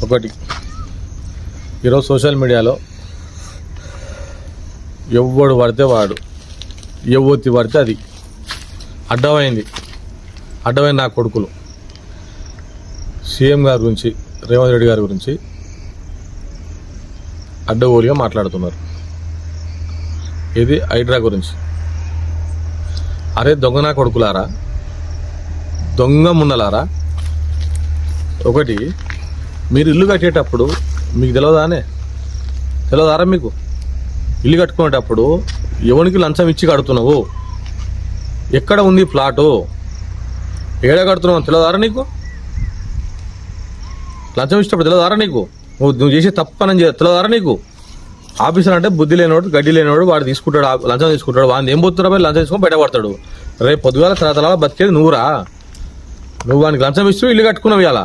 ఒకటి ఈరోజు సోషల్ మీడియాలో ఎవడు పడితే వాడు ఎవొత్తి పడితే అది అడ్డమైంది నా కొడుకులు సీఎం గారి గురించి రేవంత్ రెడ్డి గారి గురించి అడ్డగోలుగా మాట్లాడుతున్నారు. ఇది హైడ్రా గురించి. అరే దొంగ నా కొడుకులారా, దొంగ మున్నలారా, ఒకటి మీరు ఇల్లు కట్టేటప్పుడు మీకు తెలియదారా మీకు ఇల్లు కట్టుకునేటప్పుడు ఎవరికి లంచం ఇచ్చి కడుతున్నావు, ఎక్కడ ఉంది ప్లాటు, ఏడ కడుతున్నావు తెలియదారా నీకు? లంచం ఇచ్చినప్పుడు తెలియదారా నీకు? నువ్వు చేసే తప్పనని తెలియదారా నీకు? ఆఫీసర్ అంటే బుద్ధి లేనివాడు గడ్డి లేనివాడు వాడు తీసుకుంటాడు, లంచం తీసుకుంటాడు. వాడిని ఏం పోతున్నారా లంచం తీసుకొని బయటపడతాడు. రేపు పొద్దుగాల తరతరాల బతికేది నువ్వురా. నువ్వు వానికి లంచం ఇస్తూ ఇల్లు కట్టుకున్నావు ఇలా.